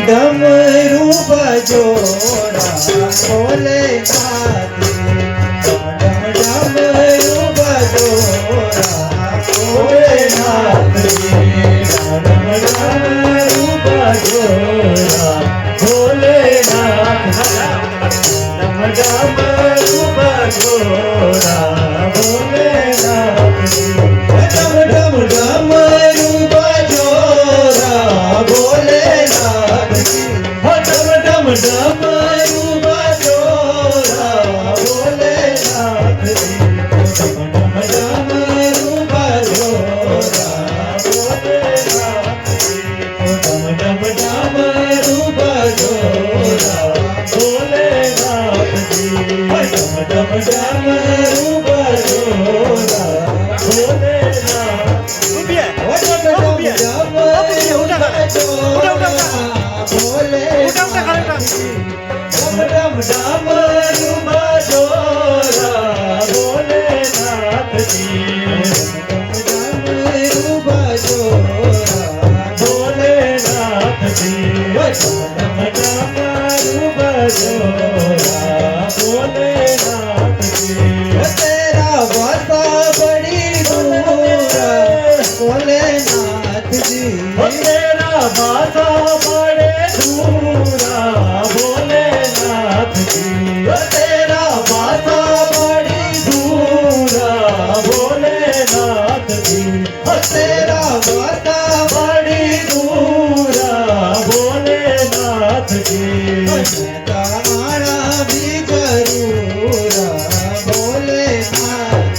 डमरू बजोरा भोलेनाथ डमरू बजोरा भोलेनाथ डमरू बजोरा भोलेनाथ डमरू बजोरा भोलेनाथ डमरू बजोरा भोलेनाथ डमरू बजोरा भोलेनाथ डमरू बजोरा भोलेनाथ डमरू बजोरा भोलेनाथ डमरू बजोरा तेरा वादा बड़ी दूरा भोलेनाथ जी तेरा वादा बड़े दूरा भोलेनाथ जी तेरा वादा बड़ी दूरा भोलेनाथ जी तेरा वादा बड़ी दूरा भोलेनाथ जी तारा भी जरूरा भोलेनाथ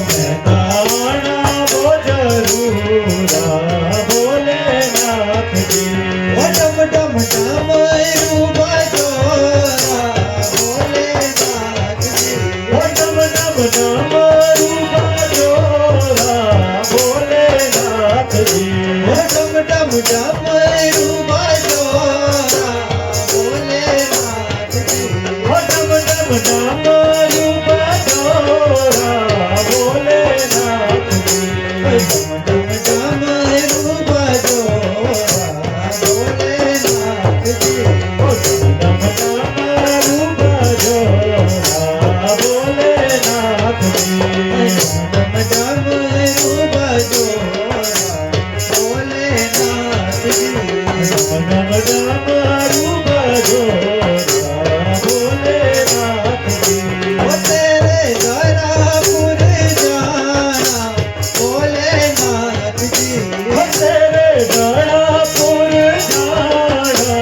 मैं तारा वो जरूरा भोलेनाथ जी डम डम डमरू बजोरा भोलेनाथ जी डम डम डमरू बजोरा भोलेनाथ जी डम डम डमरू बजोरा भोलेनाथ जी डम डम डमरू बजोरा भोलेनाथ जी डम डमरू बजोरा भोलेनाथ जी डम डमरू बजोरा भोलेनाथ जी डम डमरू बजोरा भोलेनाथ जी डम डमरू बजोरा भोलेनाथ जी तेरे दरापुर जाना भोलेनाथ जी तेरे दरापुर जाना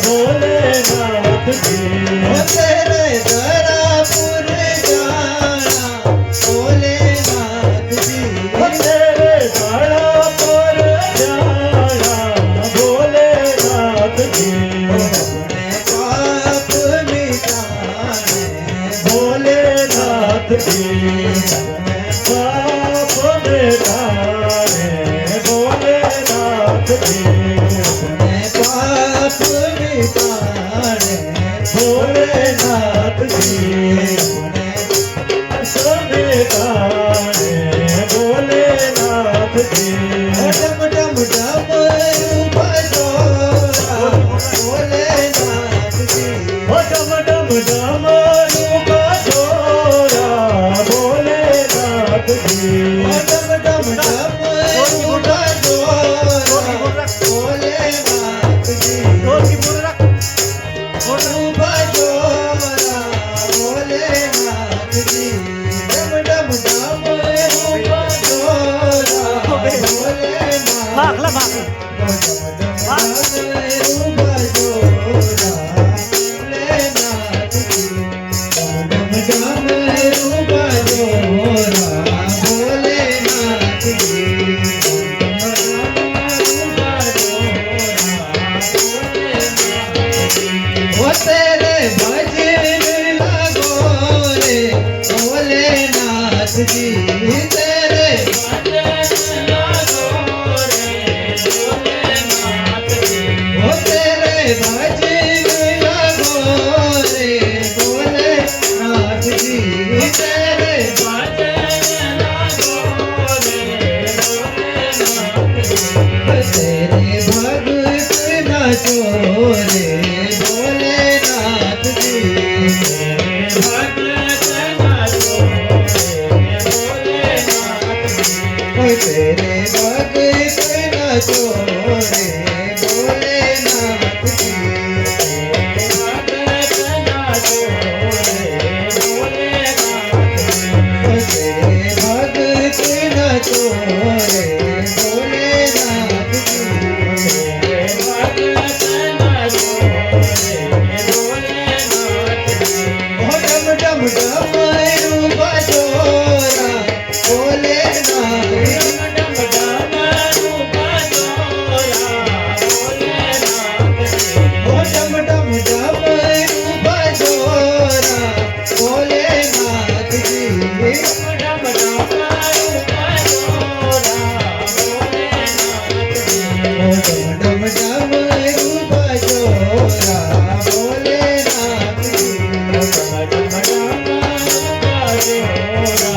भोलेनाथ जी तेरे दरापुर जाना भोलेनाथ जी तेरे दरापुर जाना भोलेनाथ जी अपने पाप मिटाने भोलेनाथ जी पाप मिटाने भोलेनाथ जी अपने पाप मिटाने भोलेनाथ जी मिटाने भोलेनाथ जी डम डम डमरू बजोरा भोलेनाथ जी डम डम डमरू बजोरा भोलेनाथ जी डम डम डमरू बजोरा भोलेनाथ जी बजोरा भोलेनाथ जी डम डम डमरू बजोरा भोलेनाथ तेरे भजन लगो रे भोलेनाथ जी तेरे भजन लगो रे भोलेनाथ जी तेरे भगत न छोड़े भोलेनाथ जी भगत न छोड़े भोलेनाथ जी तेरे भगत न छोड़े भोलेनाथ जी भगत न छोड़े भोलेनाथ जी ओ डम डम डमरू बजोरा भोलेनाथ डम डम डमरू बजोरा भोलेनाथ जी ओ डम डम डमरू बजोरा भोलेनाथ जी डम डमरू बजोरा भोलेनाथ जी ओ डम डम डमरू बजोरा भोलेनाथ जी डम डम डमरू बजोरा